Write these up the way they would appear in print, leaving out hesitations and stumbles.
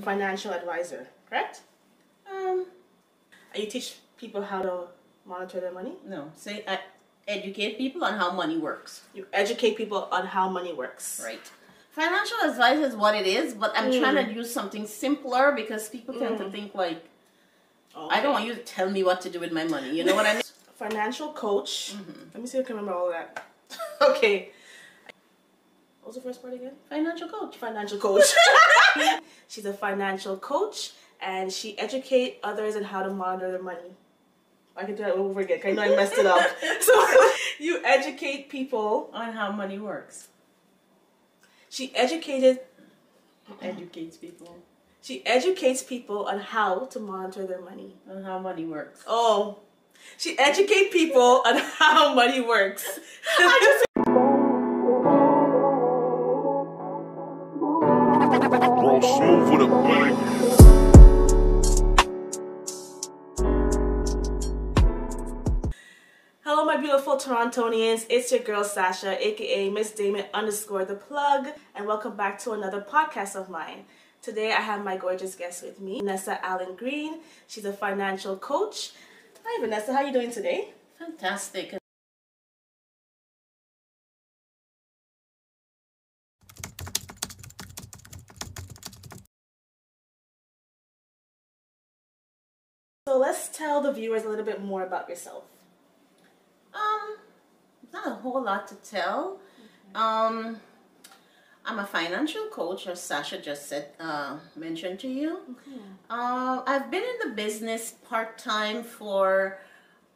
Financial advisor, correct? You teach people how to monitor their money? No, say educate people on how money works. You educate people on how money works. Right. Financial advice is what it is, but I'm trying to use something simpler because people tend to think like, I don't want you to tell me what to do with my money. You know what I mean? Financial coach. Let me see if I can remember all of that. Okay. What was the first part again? Financial coach. Financial coach. She's a financial coach, and she educates others on how to monitor their money. I can do that over again, 'cause I know I messed it up. So you educate people on how money works. She educates people. She educates people on how to monitor their money. On how money works. Oh. She educates people on how money works. Roll smooth with a bang. Hello my beautiful Torontonians, it's your girl Sasha, aka Miss Damon _ the plug, and welcome back to another podcast of mine. Today I have my gorgeous guest with me, Vanessa Allen Green. She's a financial coach. Hi Vanessa, how are you doing today? Fantastic. So let's tell the viewers a little bit more about yourself. Not a whole lot to tell. I'm a financial coach, as Sasha just said, mentioned to you. I've been in the business part-time for,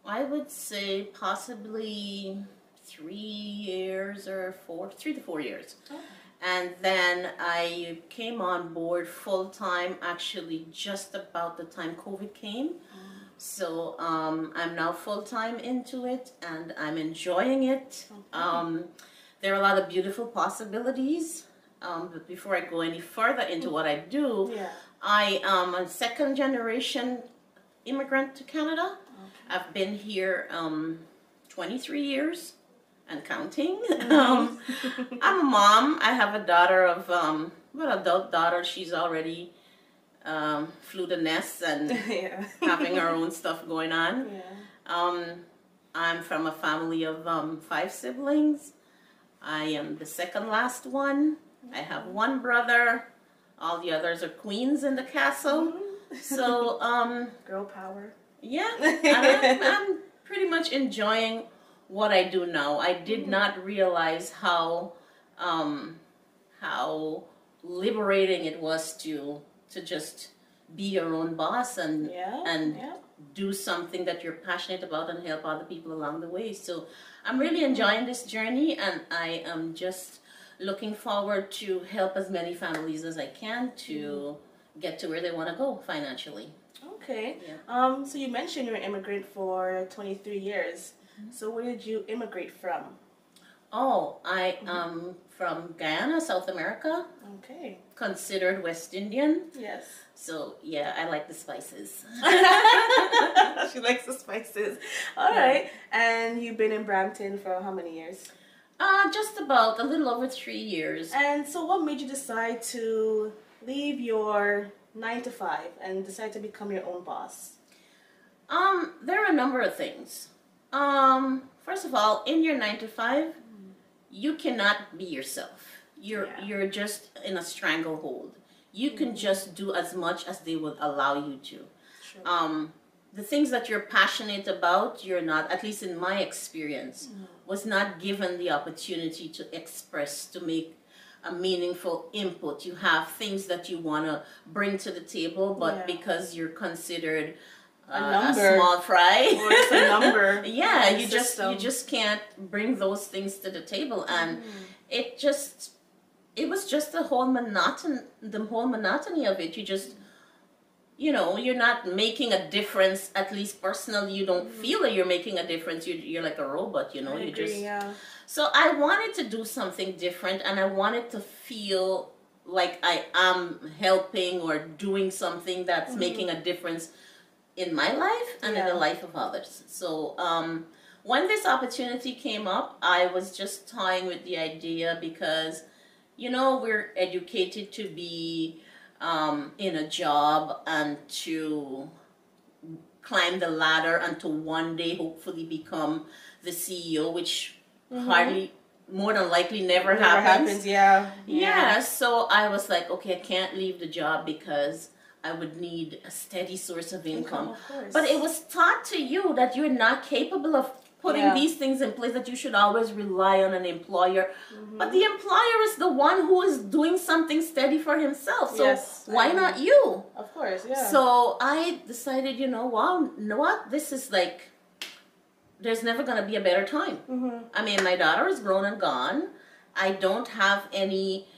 I would say, possibly 3 years or 3 to 4 years. And then I came on board full-time actually just about the time COVID came. So I'm now full-time into it and I'm enjoying it. There are a lot of beautiful possibilities. But before I go any further into what I do, I am a second-generation immigrant to Canada. I've been here 23 years and counting. I'm a mom. I have a daughter of, well, adult daughter. She's already flew the nest and having her own stuff going on. I'm from a family of 5 siblings. I am the second last one. I have 1 brother. All the others are queens in the castle. So girl power. Yeah, and I'm pretty much enjoying what I do now. I did not realize how liberating it was to just be your own boss and do something that you're passionate about and help other people along the way. So I'm really enjoying this journey, and I am just looking forward to help as many families as I can to get to where they want to go financially. Okay. So you mentioned you're an immigrant for 23 years. So where did you immigrate from? Oh, I am from Guyana, South America. Okay. Considered West Indian. Yes. So, yeah, I like the spices. She likes the spices. All right. And you've been in Brampton for how many years? Just about a little over 3 years. And so what made you decide to leave your 9 to 5 and decide to become your own boss? There are a number of things. First of all, in your 9 to 5, you cannot be yourself. You're just in a stranglehold. You can just do as much as they would allow you to. Sure. The things that you're passionate about, you're not, at least in my experience, was not given the opportunity to express, to make a meaningful input. You have things that you want to bring to the table, but because you're considered a small fry, or it's a number, you just can't bring those things to the table, and it was just the whole monotony of it. You just, you know, you're not making a difference. At least personally, you don't feel that you're making a difference. You're like a robot, you know. So I wanted to do something different, and I wanted to feel like I am helping or doing something that's making a difference in my life and in the life of others. So when this opportunity came up, I was just toying with the idea because, you know, we're educated to be in a job and to climb the ladder and to one day hopefully become the CEO, which hardly, more than likely, never happens. Yeah, so I was like, okay, I can't leave the job because I would need a steady source of income. Of course. But it was taught to you that you're not capable of putting these things in place, that you should always rely on an employer. But the employer is the one who is doing something steady for himself. So why not you? Of course, yeah. So I decided, you know what? This is like, there's never going to be a better time. I mean, my daughter is grown and gone. I don't have any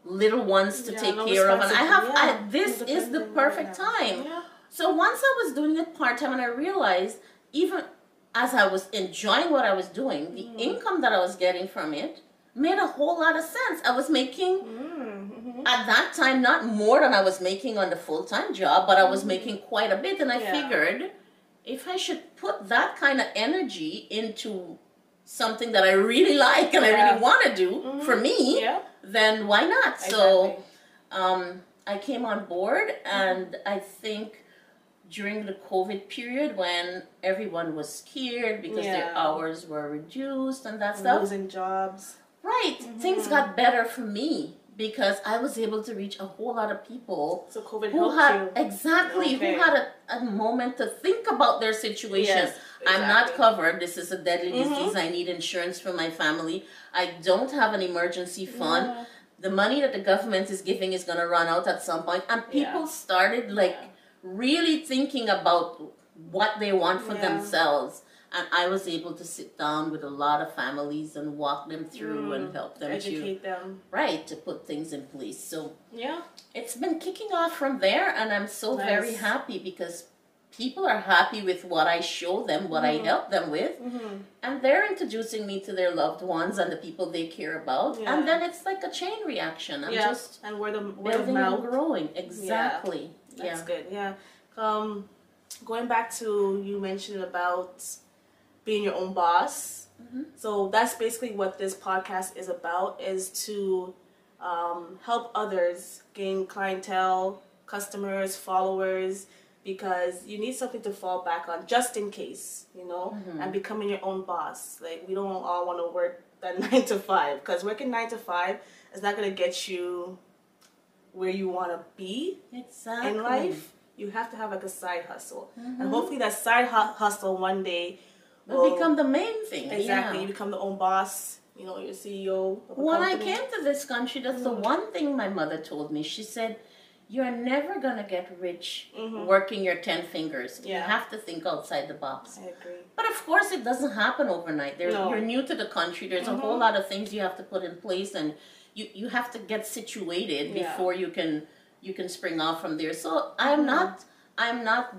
little ones to take care of. And this is the perfect time. So once I was doing it part-time and I realized, even as I was enjoying what I was doing, the income that I was getting from it made a whole lot of sense. I was making, at that time, not more than I was making on the full-time job, but I was making quite a bit. And I figured, if I should put that kind of energy into something that I really like and I really want to do for me, then why not? So I came on board, and I think during the COVID period, when everyone was scared because their hours were reduced and that stuff. Losing jobs. Right. Things got better for me because I was able to reach a whole lot of people So COVID who helped had, you. exactly, who had a moment to think about their situation. Yes, I'm not exactly. covered. This is a deadly disease. I need insurance for my family. I don't have an emergency fund. The money that the government is giving is going to run out at some point. And people started like really thinking about what they want for themselves. And I was able to sit down with a lot of families and walk them through and help them educate them. Right, to put things in place. So it's been kicking off from there, and I'm so very happy because people are happy with what I show them, what I help them with, and they're introducing me to their loved ones and the people they care about, and then it's like a chain reaction. I'm just and word of building mouth. and growing. Exactly. That's good. Going back to, you mentioned about being your own boss. So that's basically what this podcast is about, is to help others gain clientele, customers, followers, because you need something to fall back on just in case, you know, and becoming your own boss. Like, we don't all want to work that 9 to 5, because working 9 to 5 is not going to get you where you want to be in life. You have to have like a side hustle. And hopefully that side hustle one day will become the main thing. Exactly. You become the own boss, you know, you're CEO of a When company. I came to this country, that's the one thing my mother told me. She said, you're never going to get rich working your 10 fingers. You have to think outside the box. I agree. But of course, it doesn't happen overnight. You're new to the country. There's a whole lot of things you have to put in place, and you have to get situated before you can spring off from there. So I'm not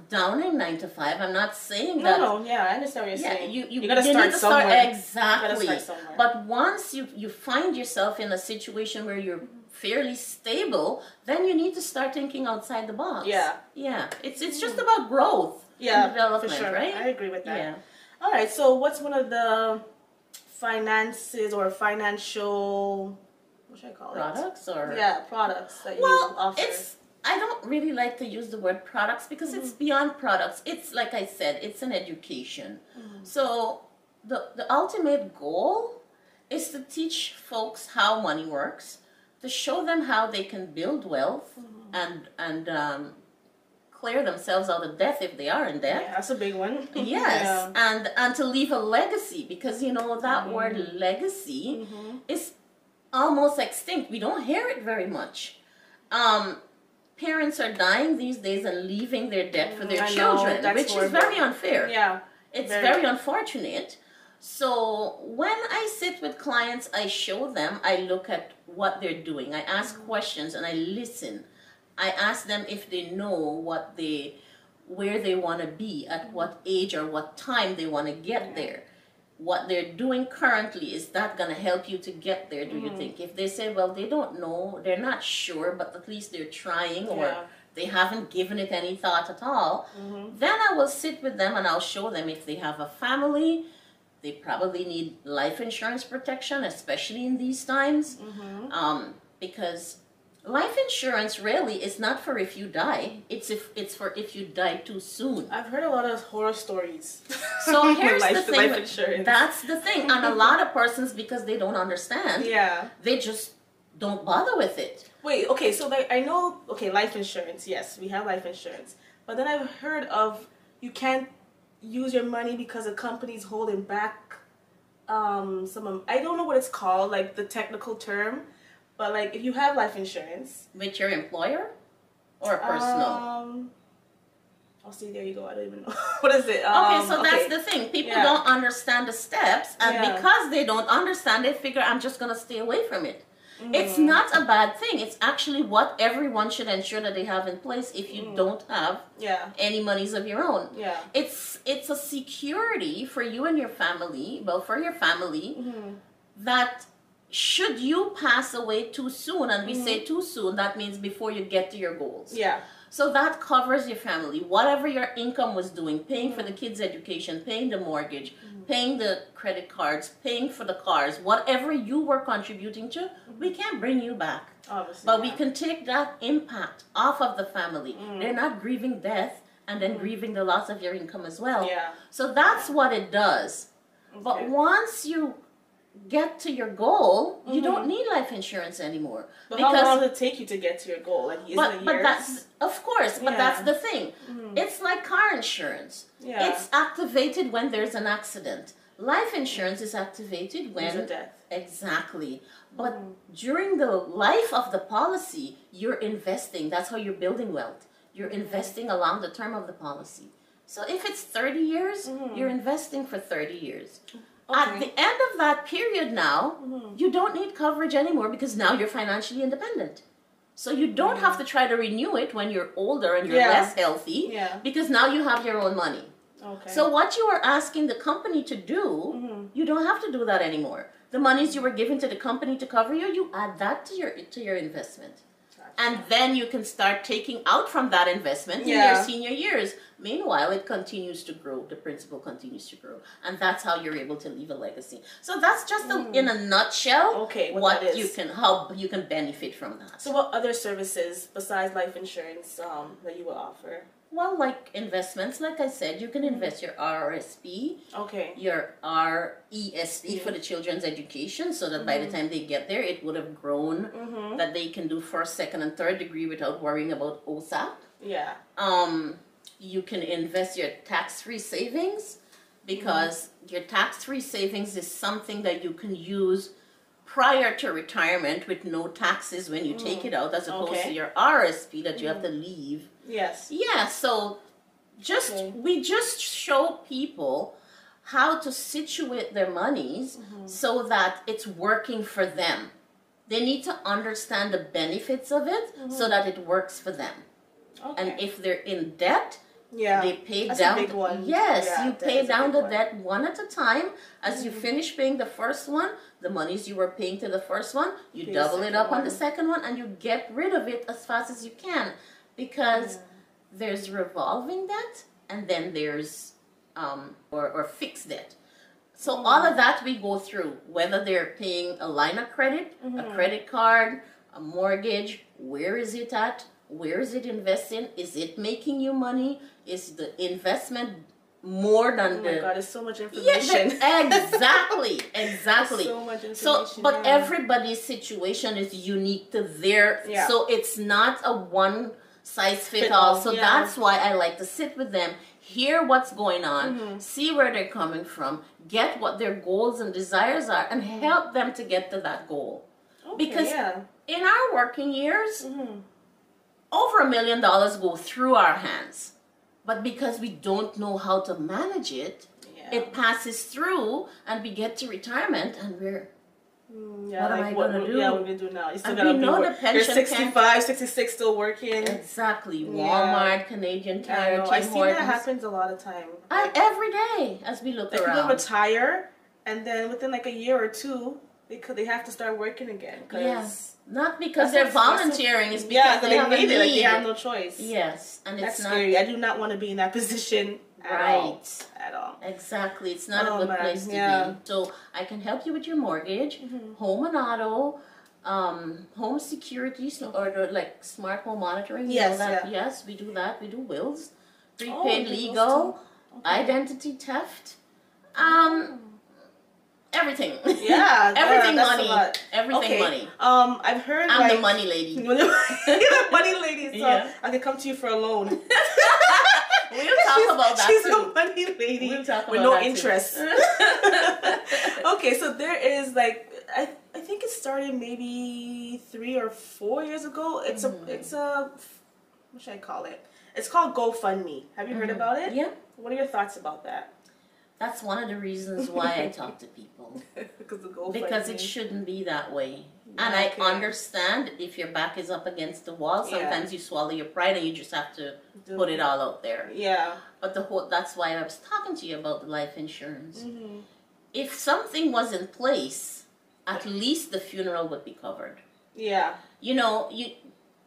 downing 9 to 5. I'm not saying that. No, I understand what you're saying. You gotta start somewhere. Exactly. You gotta start somewhere. But once you find yourself in a situation where you're fairly stable, then you need to start thinking outside the box. Yeah. It's just about growth and development, for sure. right? I agree with that. Yeah. All right. So what's one of the finances or financial, what should I call Products it? or products that you well, offer. I don't really like to use the word products because it's beyond products. It's, like I said, it's an education. So the ultimate goal is to teach folks how money works, to show them how they can build wealth and clear themselves out of debt if they are in debt. Yeah, that's a big one. Yes, and to leave a legacy, because you know that word legacy is almost extinct. We don't hear it very much. Parents are dying these days and leaving their debt for their children, which is very unfair. Yeah, it's very unfortunate. So when I sit with clients, I show them, I look at what they're doing. I ask questions and I listen. I ask them if they know where they want to be, at what age or what time they want to get there. What they're doing currently, is that going to help you to get there, do you think? If they say, well, they don't know, they're not sure, but at least they're trying, or they haven't given it any thought at all, then I will sit with them and I'll show them if they have a family. They probably need life insurance protection, especially in these times, because Life insurance really is not for if you die. It's for if you die too soon. I've heard a lot of horror stories. So here's the thing. Life insurance. That's the thing. And a lot of persons, because they don't understand, Yeah. they just don't bother with it. Wait, okay, so like I know, okay, life insurance, yes, we have life insurance. But then I've heard of you can't use your money because a company's holding back I don't know what it's called, like the technical term, but like if you have life insurance With your employer or personal? Oh, see, there you go. I don't even know. What is it? Okay, so that's the thing. People don't understand the steps, and because they don't understand, they figure I'm just going to stay away from it. It's not a bad thing. It's actually what everyone should ensure that they have in place if you don't have any monies of your own. Yeah. It's a security for you and your family, well, for your family, that should you pass away too soon, and we say too soon, that means before you get to your goals. Yeah. So that covers your family. Whatever your income was doing, paying for the kids' education, paying the mortgage, paying the credit cards, paying for the cars, whatever you were contributing to, we can't bring you back. Obviously, but we can take that impact off of the family. They're not grieving death and then grieving the loss of your income as well. Yeah. So that's what it does. Okay. But once you get to your goal, you don't need life insurance anymore. But how long does it take you to get to your goal? Like, is it years? But that's, of course, but that's the thing. It's like car insurance. Yeah. It's activated when there's an accident. Life insurance is activated when... There's a death. Exactly. But during the life of the policy, you're investing. That's how you're building wealth. You're investing along the term of the policy. So if it's 30 years, you're investing for 30 years. Okay. At the end of that period now, you don't need coverage anymore because now you're financially independent. So you don't have to try to renew it when you're older and you're less healthy because now you have your own money. Okay. So what you are asking the company to do, you don't have to do that anymore. The monies you were given to the company to cover you, you add that to your investment. And then you can start taking out from that investment in your senior years. Meanwhile, it continues to grow. The principal continues to grow. And that's how you're able to leave a legacy. So that's just in a nutshell how you can benefit from that. So what other services besides life insurance that you will offer? Well, like investments, like I said, you can invest your RRSP, your RESP for the children's education, so that by the time they get there, it would have grown that they can do first, second, and third degree without worrying about OSAP. Yeah. You can invest your tax-free savings, because your tax-free savings is something that you can use prior to retirement with no taxes when you take it out, as opposed to your RSP that you have to leave. Yes. Yeah, so we just show people how to situate their monies so that it's working for them. They need to understand the benefits of it so that it works for them. Okay. And if they're in debt, they pay down. A big one. Yes, you pay down the debt one at a time. As you finish paying the first one, the monies you were paying to the first one, you double it up on the second one, and you get rid of it as fast as you can. Because there's revolving debt, and then there's or fixed debt. So all of that we go through, whether they're paying a line of credit, a credit card, a mortgage, where is it at? Where is it investing? Is it making you money? Is the investment more than my God, there's so much information. Exactly. So much information. So, but everybody's situation is unique to their, so it's not a one size fit all. So that's why I like to sit with them, hear what's going on, see where they're coming from, get what their goals and desires are, and help them to get to that goal. Okay, because in our working years, over $1 million go through our hands. But because we don't know how to manage it, it passes through, and we get to retirement, and we're, what am I going to do? Yeah, what we do now? You still and gotta we know the pension. You're 65, 66, still working. Exactly. Walmart, Canadian Tire, I see that happens a lot of time. Every day, as we look around. People retire, and then within like a year or two, they have to start working again. Yes. Not because they're volunteering, it's because they have a need. Like they have no choice. Yes, and that's it's not scary. I do not want to be in that position at all. Exactly, it's not a good place to be. So I can help you with your mortgage, home and auto, home security, so, or like smart home monitoring. You Yes, know that? yeah. Yes, we do that. We do wills, Oh, prepaid you do legal, those too. Okay. identity theft, everything. Yeah, everything that's money. a lot. Everything Okay. money. I've heard I'm like the money lady. You're the money lady, so Yeah. I can come to you for a loan. We'll talk about that She's too. a money lady We'll talk with about no that too. interest. Okay, so there is like I think it started maybe 3 or 4 years ago. It's a what should I call it? It's called GoFundMe. Have you heard about it? Yeah. What are your thoughts about that? That's one of the reasons why I talk to people. Because it shouldn't be that way. And Okay. I understand if your back is up against the wall, sometimes you swallow your pride and you just have to put it all out there. Yeah. But that's why I was talking to you about the life insurance. If something was in place, at least the funeral would be covered. Yeah. You know,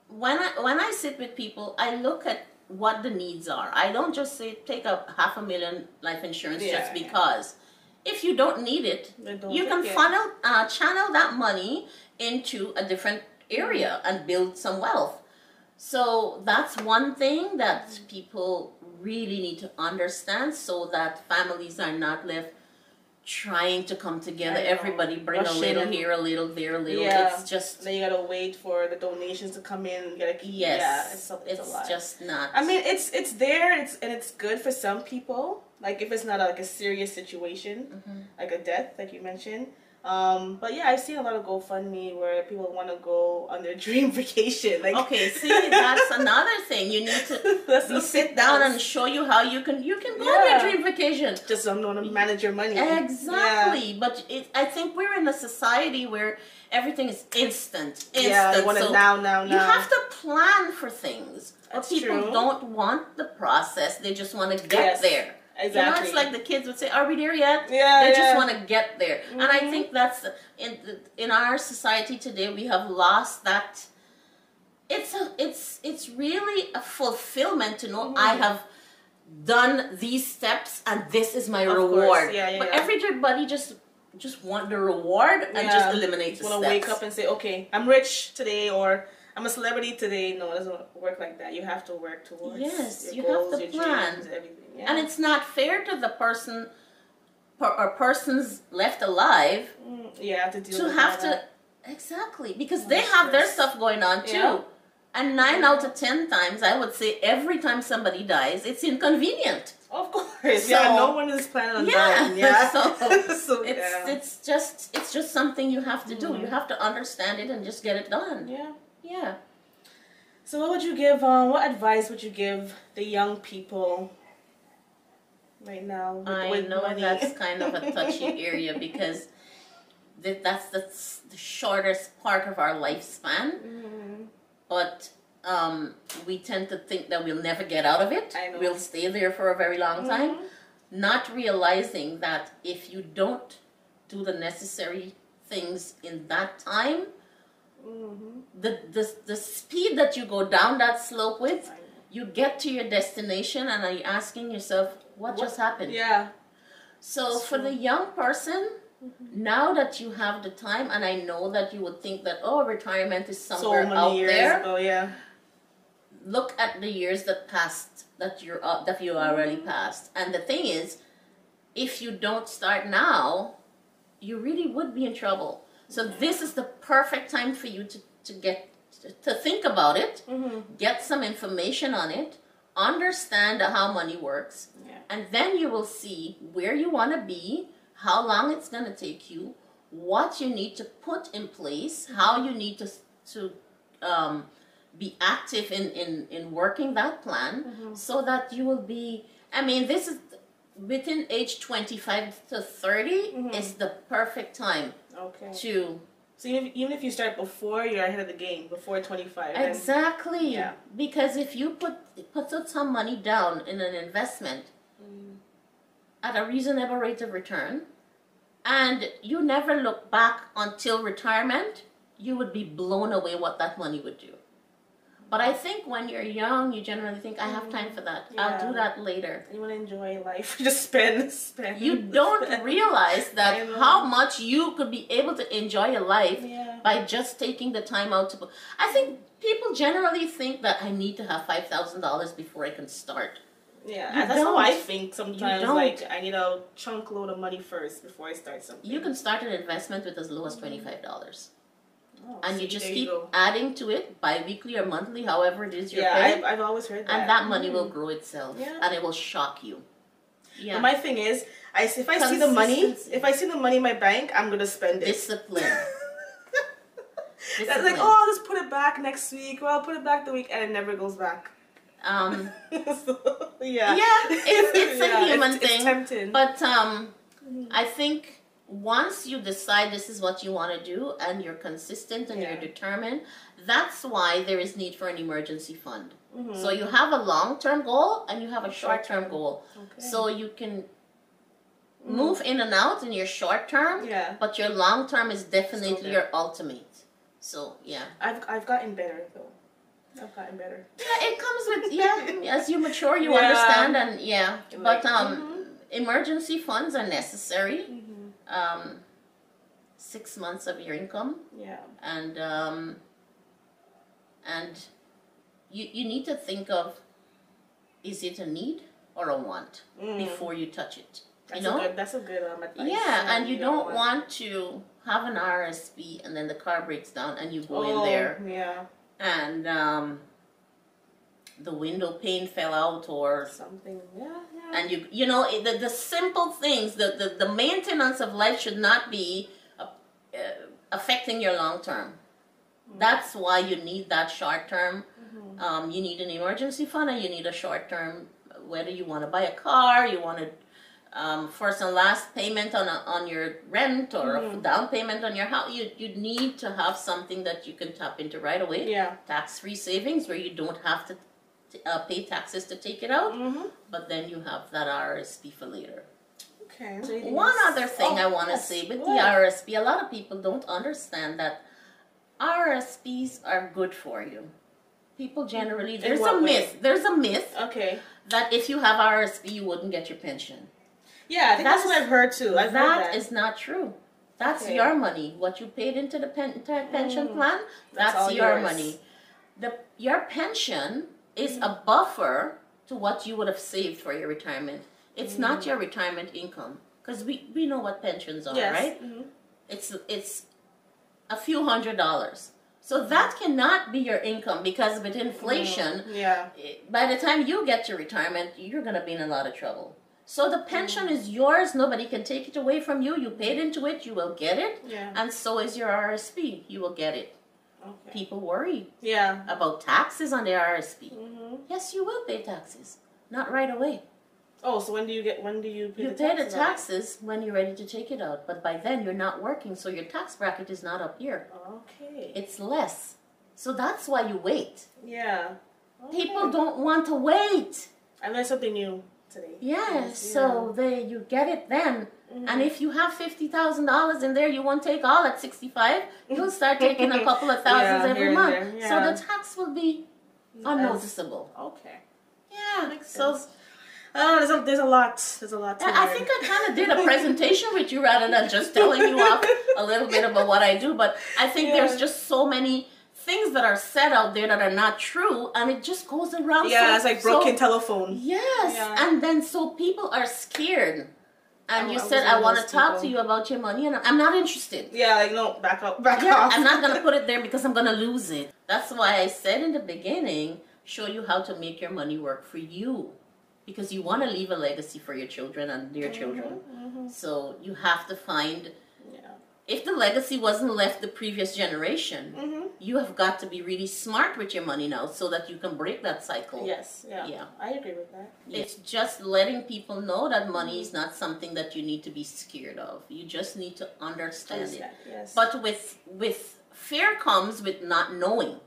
when I sit with people, I look at what the needs are. I don't just say take up $500,000 life insurance just because. If you don't need it, you can channel that money into a different area and build some wealth. So that's one thing that people really need to understand, so that families are not left trying to come together. Everybody bring a little here, a little there, a little. Yeah. It's just. Then you gotta wait for the donations to come in. You gotta keep. Yes. Yeah, it's a lot. Just not. I mean, it's there. It's good for some people. Like if it's not like a serious situation, like a death, like you mentioned. But yeah, I've seen a lot of GoFundMe where people want to go on their dream vacation. Like, okay, see, that's another thing. You need to sit down and show you how you can go on your dream vacation. Just so I'm going to manage your money. Exactly. Yeah. But I think we're in a society where everything is instant. Yeah, you want it now. You have to plan for things. That's but people true. don't want the process. They just want to get there. Exactly. You know, it's like the kids would say, "Are we there yet?" Yeah, they just want to get there, and I think that's in our society today we have lost that. It's really a fulfillment to know I have done these steps and this is my reward. But everybody just want the reward and just eliminate the steps. Want to wake up and say, "Okay, I'm rich today," or I'm a celebrity today. No, it doesn't work like that. You have to work towards your goals, have to plan. Dreams, everything. Yeah. And it's not fair to the person or persons left alive to deal to with have to that. Exactly, because they have their stuff going on too. And 9 out of 10 times, I would say every time somebody dies, it's inconvenient. Of course, no one is planning on dying. Yeah, so it's just something you have to do. You have to understand it and just get it done. Yeah. So what would you give? What advice would you give the young people right now? I know that's kind of a touchy area because that's the shortest part of our lifespan. But we tend to think that we'll never get out of it. We'll stay there for a very long time, not realizing that if you don't do the necessary things in that time, the speed that you go down that slope with, you get to your destination and are you asking yourself, what just happened? Yeah. So for the young person, now that you have the time, and I know that you would think that, retirement is somewhere out there. Ago, look at the years that passed, that you already passed. And the thing is, if you don't start now, you really would be in trouble. So this is the perfect time for you to think about it, get some information on it, understand how money works, and then you will see where you want to be, how long it's going to take you, what you need to put in place, how you need to be active in working that plan, so that you will be, this is within age 25 to 30 is the perfect time to... So even if you start before, you're ahead of the game, before 25. Exactly. Because if you put some money down in an investment at a reasonable rate of return, and you never look back until retirement, you would be blown away what that money would do. But I think when you're young, you generally think, I have time for that. I'll do that later. You want to enjoy life. Just spend. You don't realize that how much you could be able to enjoy your life by just taking the time out to... I think people generally think that I need to have $5,000 before I can start. Yeah, that's how I think sometimes. Like, I need a chunk load of money first before I start something. You can start an investment with as low as $25. Oh, and you just keep adding to it bi-weekly or monthly, however it is you're paying. I've always heard that. And that money will grow itself. And it will shock you. Yeah. But my thing is, if I see the money in my bank, I'm going to spend it. Discipline. That's like, oh, I'll just put it back next week, or I'll put it back the week, and it never goes back. Yeah, it's a human thing. It's tempting. But I think once you decide this is what you want to do, and you're consistent and you're determined, that's why there is need for an emergency fund. So you have a long-term goal and you have a short-term goal. So you can move in and out in your short term, but your long term is definitely your ultimate. So I've gotten better though. I've gotten better. Yeah, it comes with as you mature, you understand, and but emergency funds are necessary. 6 months of your income. And you need to think of, is it a need or a want before you touch it. That's a good advice. Yeah, and you don't want to have an RSP and then the car breaks down and you go in there. And the window pane fell out or something. And the simple things, the maintenance of life should not be affecting your long term. That's why you need that short term. You need an emergency fund and you need a short term, whether you want to buy a car, you want to first and last payment on your rent or a down payment on your house. You need to have something that you can tap into right away. Tax-free savings where you don't have to pay taxes to take it out, but then you have that RSP for later. Okay. One other thing I want to say with the RSP, a lot of people don't understand that RSPs are good for you. People generally, there's a myth that if you have RSP, you wouldn't get your pension. Yeah, I think that's what I've heard too. That is not true. That's your money. What you paid into the pension plan, that's your money. Your pension is a buffer to what you would have saved for your retirement. It's not your retirement income, because we know what pensions are, right? It's a few $100s. So that cannot be your income, because with inflation, by the time you get to retirement, you're going to be in a lot of trouble. So the pension is yours. Nobody can take it away from you. You paid into it. You will get it. And so is your RSP. You will get it. People worry about taxes on their RSP. Yes, you will pay taxes. Not right away. Oh, so when do you pay you pay the taxes when you're ready to take it out. But by then, you're not working, so your tax bracket is not up here. Okay. It's less. So that's why you wait. Yeah. Okay. People don't want to wait. I learned something new today. So you get it then. And if you have $50,000 in there, you won't take all at 65. You'll start taking a couple of thousands every month. So the tax will be unnoticeable. Okay. Yeah. Makes sense. Oh, there's a lot. There's a lot to learn. I think I kind of did a presentation with you rather than just telling you off a little bit about what I do. But I think there's just so many things that are said out there that are not true, and it just goes around. Yeah, it's like broken telephone. Yes, and then so people are scared. And you said, I want to talk to you about your money, and I'm not interested. Yeah, like, no, back off. I'm not going to put it there because I'm going to lose it. That's why I said in the beginning, show you how to make your money work for you. Because you want to leave a legacy for your children and their children. So you have to find, if the legacy wasn't left the previous generation, you have got to be really smart with your money now so that you can break that cycle. Yes, I agree with that. It's just letting people know that money is not something that you need to be scared of. You just need to understand it. Yes. But with fear comes with not knowing.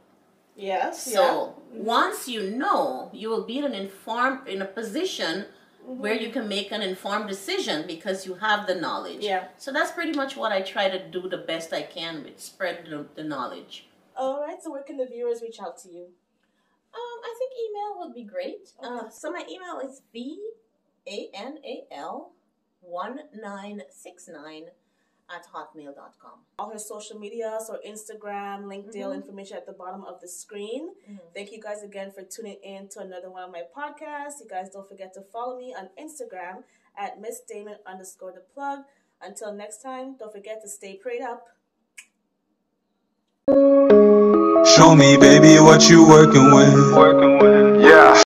Yes. So once you know, you will be in a position where you can make an informed decision because you have the knowledge. So that's pretty much what I try to do the best I can with spread the knowledge. All right. So where can the viewers reach out to you? I think email would be great. Okay. So my email is vanal1969@hotmail.com. All her social media, so Instagram, LinkedIn, information at the bottom of the screen. Thank you guys again for tuning in to another one of my podcasts. You guys don't forget to follow me on Instagram at Miss Damon _the plug. Until next time, don't forget to stay prayed up. Show me, baby, what you working with.